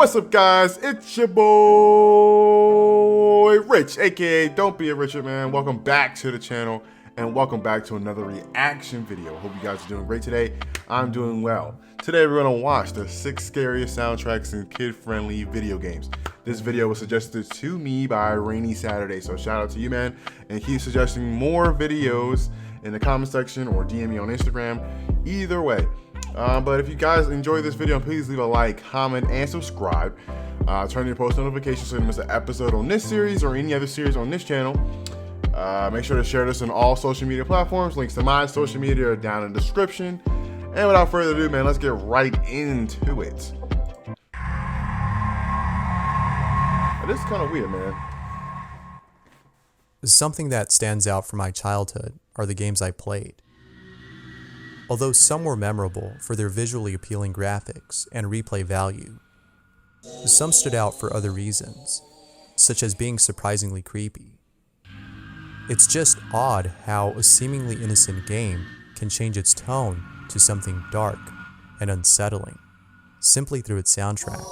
What's up, guys? It's your boy Rich, aka DontBeARichard, man. Welcome back to the channel and welcome back to another reaction video. Hope you guys are doing great today. I'm doing well. Today we're gonna watch the 6 scariest soundtracks in kid-friendly video games. This video was suggested to me by Rainy Saturday, so shout out to you, man. And keep suggesting more videos in the comment section or DM me on Instagram. Either way. But if you guys enjoy this video, please leave a like, comment, and subscribe. Turn your post notifications so you don't miss an episode on this series or any other series on this channel. Make sure to share this on all social media platforms. Links to my social media are down in the description. And without further ado, man, let's get right into it. This is kind of weird, man. Something that stands out from my childhood are the games I played. Although some were memorable for their visually appealing graphics and replay value, some stood out for other reasons, such as being surprisingly creepy. It's just odd how a seemingly innocent game can change its tone to something dark and unsettling, simply through its soundtrack.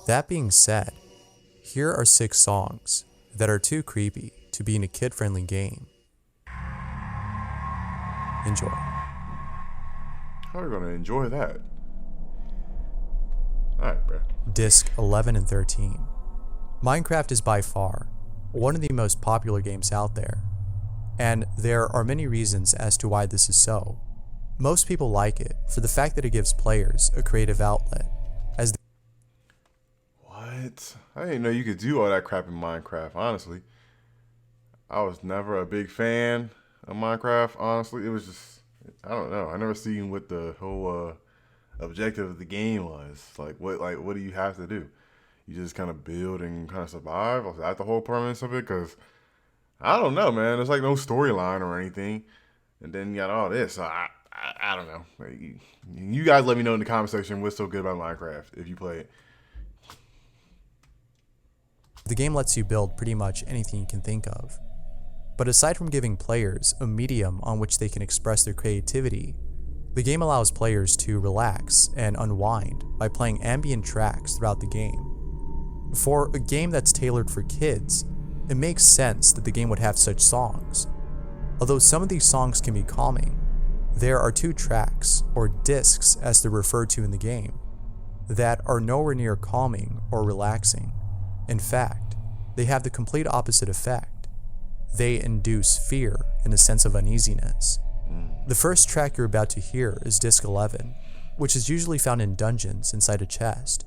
That being said, here are 6 songs that are too creepy to be in a kid-friendly game. Enjoy. How are we gonna enjoy that? Alright, bro. Disc 11 and 13. Minecraft is by far one of the most popular games out there, and there are many reasons as to why this is so. Most people like it for the fact that it gives players a creative outlet. What? I didn't know you could do all that crap in Minecraft, honestly. I was never a big fan of Minecraft, honestly. It was just, I don't know. I never seen what the whole objective of the game was. What do you have to do? You just kind of build and kind of survive? Was that the whole premise of it? Because, I don't know, man. There's like no storyline or anything. And then you got all this. So I don't know. Like, you guys let me know in the comment section what's so good about Minecraft if you play it. The game lets you build pretty much anything you can think of. But aside from giving players a medium on which they can express their creativity, the game allows players to relax and unwind by playing ambient tracks throughout the game. For a game that's tailored for kids, it makes sense that the game would have such songs. Although some of these songs can be calming, there are 2 tracks, or discs as they're referred to in the game, that are nowhere near calming or relaxing. In fact, they have the complete opposite effect. They induce fear and a sense of uneasiness. The first track you're about to hear is Disc 11, which is usually found in dungeons inside a chest.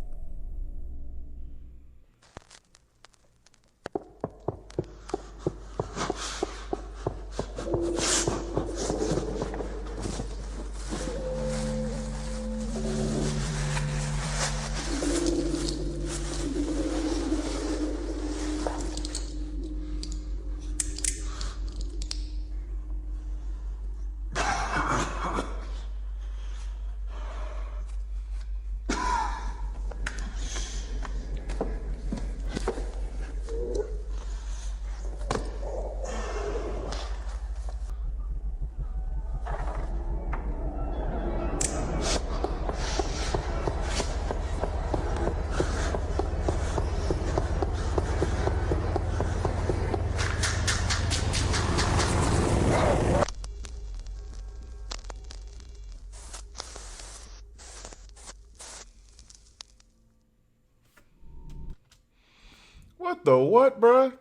What the what, bruh?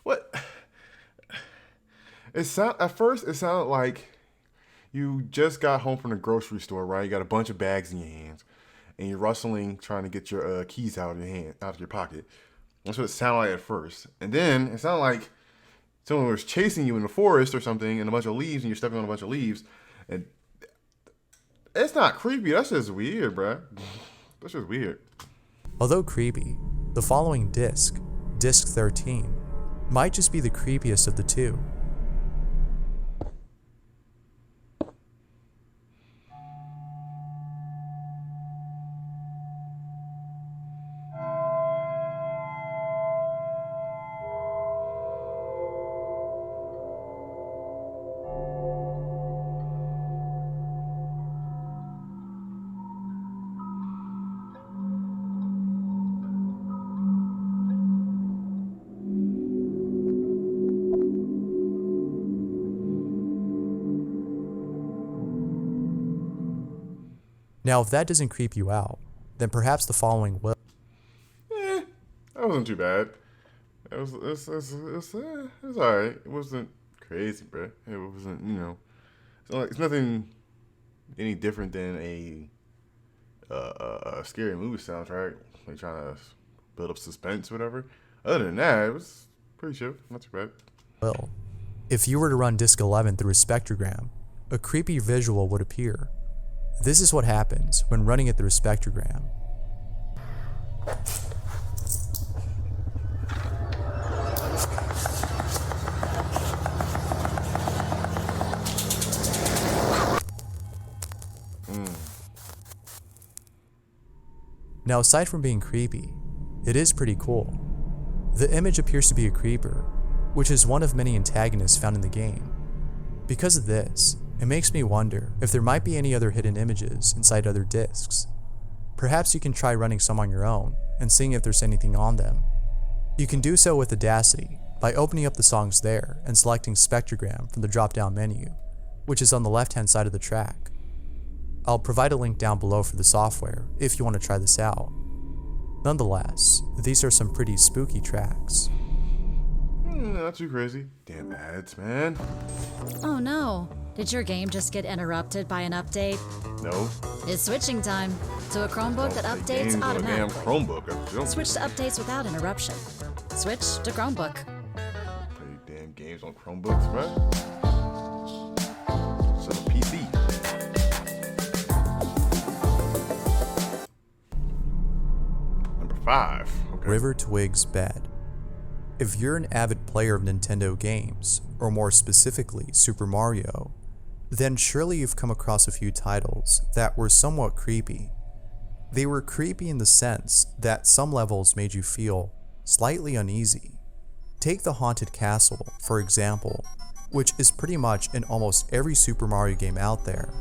What? At first it sounded like you just got home from the grocery store, right? You got a bunch of bags in your hands, and you're rustling, trying to get your keys out of your hand, out of your pocket. That's what it sounded like at first. And then it sounded like someone was chasing you in the forest or something, and a bunch of leaves, and you're stepping on a bunch of leaves. And it's not creepy. That's just weird, bruh. That's just weird. Although creepy, the following disc, Disc 13, might just be the creepiest of the 2. Now, if that doesn't creep you out, then perhaps the following will. That wasn't too bad. It was alright. It wasn't crazy, bro. It wasn't, it's nothing any different than a scary movie soundtrack. Like trying to build up suspense, whatever. Other than that, it was pretty chill. Not too bad. Well, if you were to run Disc 11 through a spectrogram, a creepy visual would appear. This is what happens when running it through a spectrogram. Now, aside from being creepy, it is pretty cool. The image appears to be a creeper, which is one of many antagonists found in the game. Because of this, it makes me wonder if there might be any other hidden images inside other discs. Perhaps you can try running some on your own and seeing if there's anything on them. You can do so with Audacity by opening up the songs there and selecting Spectrogram from the drop-down menu, which is on the left-hand side of the track. I'll provide a link down below for the software if you want to try this out. Nonetheless, these are some pretty spooky tracks. Not too crazy. Damn ads, man. Oh no. Did your game just get interrupted by an update? No. It's switching time to a Chromebook that updates Game's on a damn automatically. Chromebook. Switch to updates without interruption. Switch to Chromebook. Play damn games on Chromebooks, bro. So the PC. Number 5. Okay. River Twigs Bed. If you're an avid player of Nintendo games, or more specifically Super Mario, then surely you've come across a few titles that were somewhat creepy. They were creepy in the sense that some levels made you feel slightly uneasy. Take the Haunted Castle, for example, which is pretty much in almost every Super Mario game out there.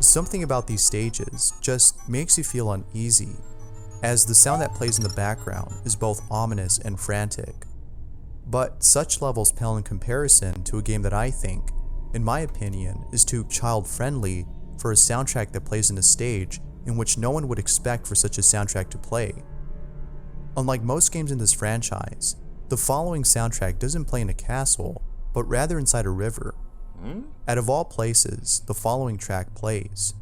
Something about these stages just makes you feel uneasy, as the sound that plays in the background is both ominous and frantic. But such levels pale in comparison to a game that I think, in my opinion, is too child-friendly for a soundtrack that plays in a stage in which no one would expect for such a soundtrack to play. Unlike most games in this franchise, the following soundtrack doesn't play in a castle, but rather inside a river. Out of all places, the following track plays.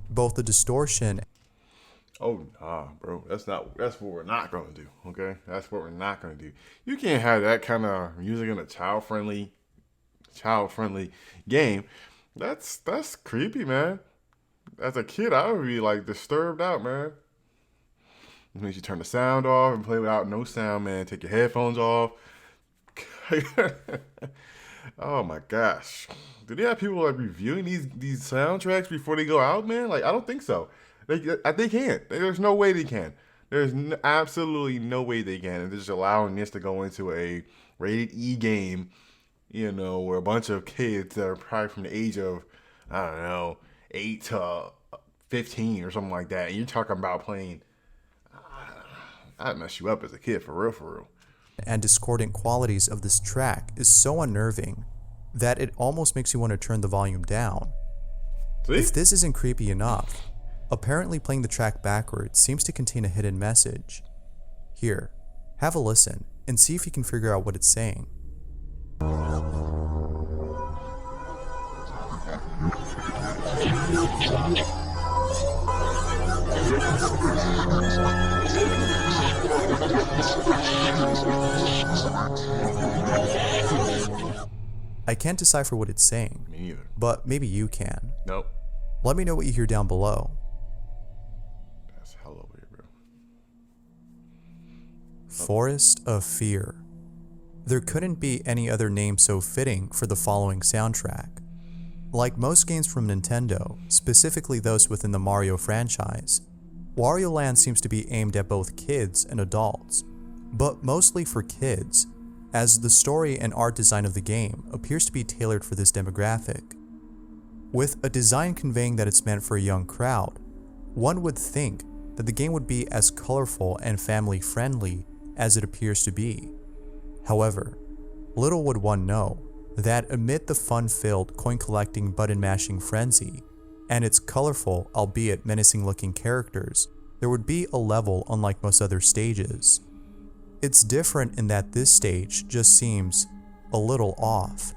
Both the distortion. Oh nah, bro. That's what we're not gonna do. Okay, that's what we're not gonna do. You can't have that kind of music in a child-friendly game. That's creepy, man. As a kid, I would be like disturbed out, man. It makes you turn the sound off and play without no sound, man. Take your headphones off. Oh my gosh. Do they have people like reviewing these soundtracks before they go out, man? Like, I don't think so. They can't. There's no way they can. There's absolutely no way they can. And they're just allowing this to go into a rated E game, where a bunch of kids that are probably from the age of, I don't know, 8 to 15 or something like that. And you're talking about playing, I'd mess you up as a kid, for real. And discordant qualities of this track is so unnerving that it almost makes you want to turn the volume down. See? If this isn't creepy enough, apparently playing the track backwards seems to contain a hidden message. Here, have a listen and see if you can figure out what it's saying. I can't decipher what it's saying. Me neither. But maybe you can. Nope. Let me know what you hear down below. That's hella weird, bro. Forest of Fear. There couldn't be any other name so fitting for the following soundtrack. Like most games from Nintendo, specifically those within the Mario franchise, Wario Land seems to be aimed at both kids and adults, but mostly for kids, as the story and art design of the game appears to be tailored for this demographic. With a design conveying that it's meant for a young crowd, one would think that the game would be as colorful and family-friendly as it appears to be. However, little would one know that amid the fun-filled coin-collecting button-mashing frenzy and its colorful, albeit menacing-looking characters, there would be a level unlike most other stages. It's different in that this stage just seems a little off.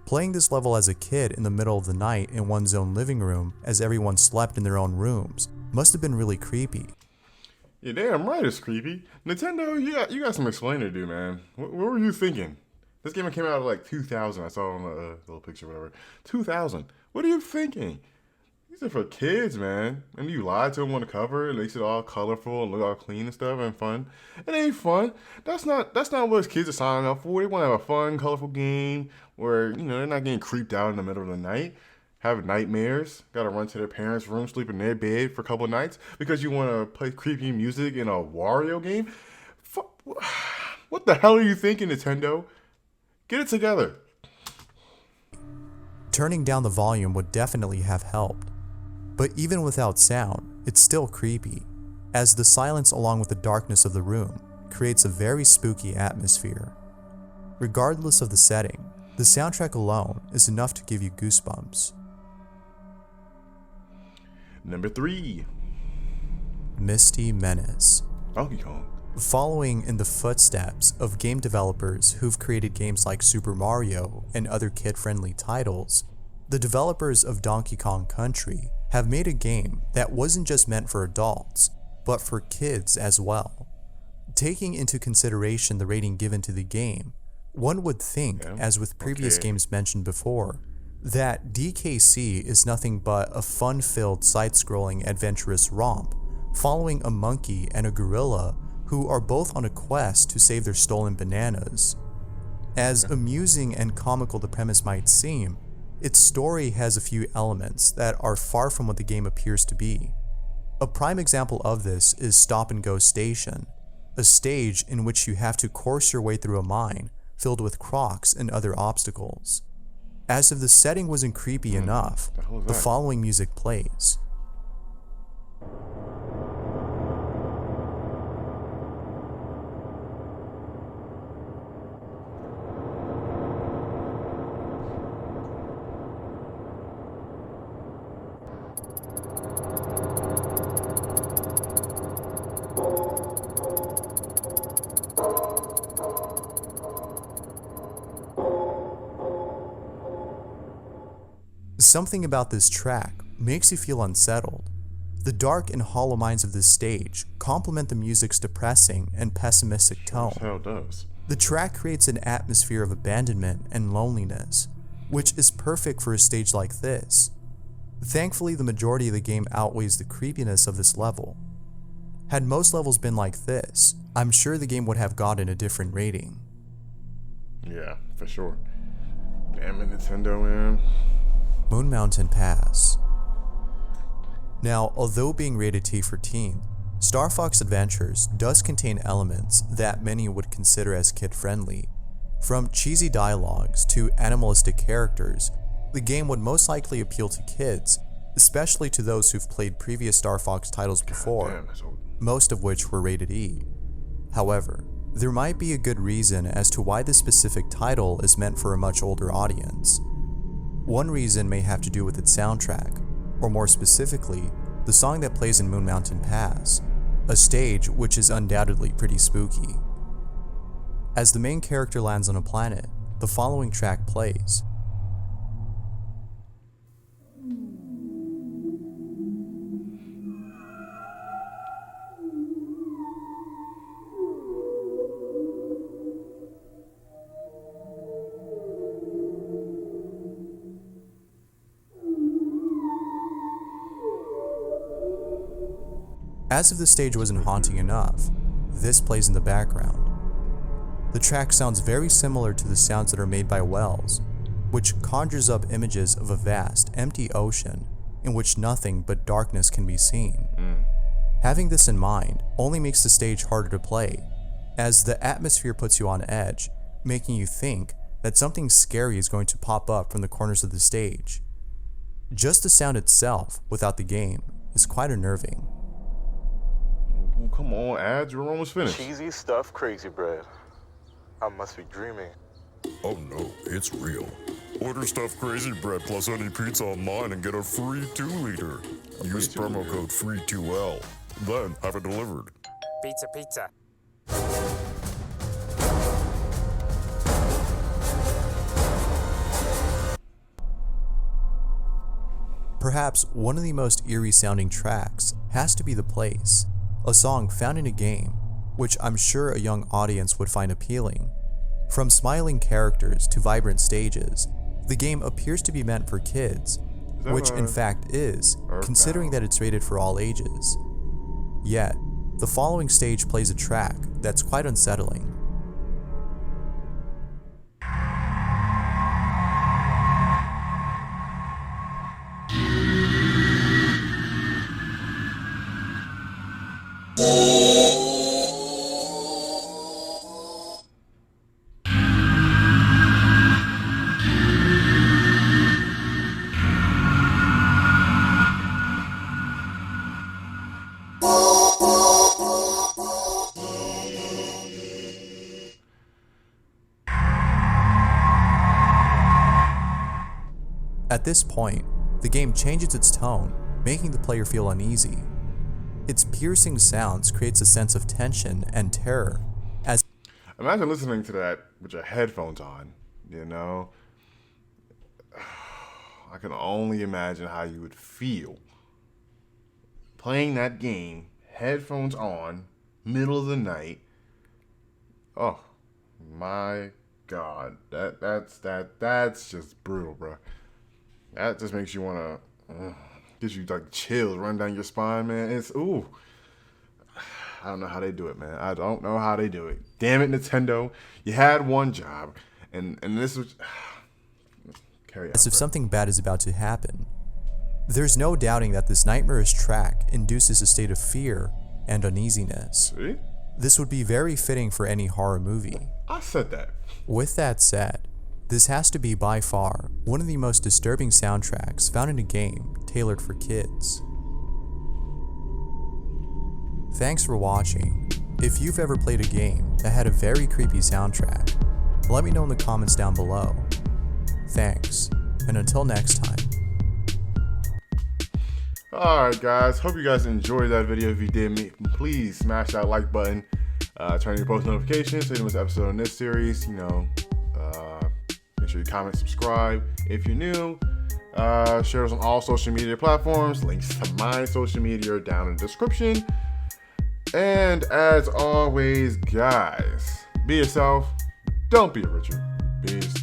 Playing this level as a kid in the middle of the night in one's own living room as everyone slept in their own rooms must have been really creepy. Yeah, damn right it's creepy. Nintendo, you got some explaining to do, man. What were you thinking? This game came out in like 2000. I saw on the little picture, whatever. 2000. What are you thinking? These are for kids, man. And you lied to them on the cover. It makes it all colorful and look all clean and stuff and fun. It ain't fun. That's not what kids are signing up for. They want to have a fun, colorful game where, they're not getting creeped out in the middle of the night, having nightmares, got to run to their parents' room, sleep in their bed for a couple of nights because you want to play creepy music in a Wario game. What the hell are you thinking, Nintendo? Get it together. Turning down the volume would definitely have helped. But even without sound, it's still creepy, as the silence along with the darkness of the room creates a very spooky atmosphere. Regardless of the setting, the soundtrack alone is enough to give you goosebumps. Number 3. Misty Menace. Donkey Kong. Following in the footsteps of game developers who've created games like Super Mario and other kid-friendly titles, the developers of Donkey Kong Country have made a game that wasn't just meant for adults, but for kids as well. Taking into consideration the rating given to the game, one would think, as with previous games mentioned before, that DKC is nothing but a fun-filled side-scrolling adventurous romp, following a monkey and a gorilla who are both on a quest to save their stolen bananas. As amusing and comical the premise might seem, its story has a few elements that are far from what the game appears to be. A prime example of this is Stop and Go Station, a stage in which you have to course your way through a mine filled with crocs and other obstacles. As if the setting wasn't creepy enough, the following music plays. Something about this track makes you feel unsettled. The dark and hollow minds of this stage complement the music's depressing and pessimistic tone. How it does. The track creates an atmosphere of abandonment and loneliness, which is perfect for a stage like this. Thankfully, the majority of the game outweighs the creepiness of this level. Had most levels been like this, I'm sure the game would have gotten a different rating. Yeah, for sure. Damn it, Nintendo, man. Moon Mountain Pass. Now, although being rated T for teen, Star Fox Adventures does contain elements that many would consider as kid-friendly. From cheesy dialogues to animalistic characters, the game would most likely appeal to kids, especially to those who've played previous Star Fox titles before, most of which were rated E. However, there might be a good reason as to why this specific title is meant for a much older audience. One reason may have to do with its soundtrack, or more specifically, the song that plays in Moon Mountain Pass, a stage which is undoubtedly pretty spooky. As the main character lands on a planet, the following track plays. As if the stage wasn't haunting enough, this plays in the background. The track sounds very similar to the sounds that are made by wells, which conjures up images of a vast, empty ocean in which nothing but darkness can be seen. Having this in mind only makes the stage harder to play, as the atmosphere puts you on edge, making you think that something scary is going to pop up from the corners of the stage. Just the sound itself, without the game, is quite unnerving. Oh, come on, ads, we're almost finished. Cheesy stuffed crazy bread. I must be dreaming. Oh no, it's real. Order stuffed crazy bread plus any pizza online and get a free 2-liter. Use promo code FREE2L. Then have it delivered. Pizza, pizza. Perhaps one of the most eerie sounding tracks has to be The Place, a song found in a game, which I'm sure a young audience would find appealing. From smiling characters to vibrant stages, the game appears to be meant for kids, which in fact is, considering that it's rated for all ages. Yet, the following stage plays a track that's quite unsettling. At this point, the game changes its tone, making the player feel uneasy. Its piercing sounds creates a sense of tension and terror as Imagine listening to that with your headphones on, you know? I can only imagine how you would feel playing that game, headphones on, middle of the night. Oh my God, that's just brutal, bro. That just makes you wanna gives you like chills run down your spine, man. It's ooh. I don't know how they do it, man. I don't know how they do it. Damn it, Nintendo. You had one job, and this was carry on. As if something bad is about to happen. There's no doubting that this nightmarish track induces a state of fear and uneasiness. See? This would be very fitting for any horror movie. I said that. With that said, this has to be by far one of the most disturbing soundtracks found in a game tailored for kids. Thanks for watching. If you've ever played a game that had a very creepy soundtrack, let me know in the comments down below. Thanks, and until next time. Alright guys, hope you guys enjoyed that video. If you did, please smash that like button, turn on your post notifications so you don't miss an episode in this series. You know, make sure you comment, subscribe if you're new. Share us on all social media platforms. Links to my social media are down in the description. And as always, guys, be yourself, don't be a Richard. Peace.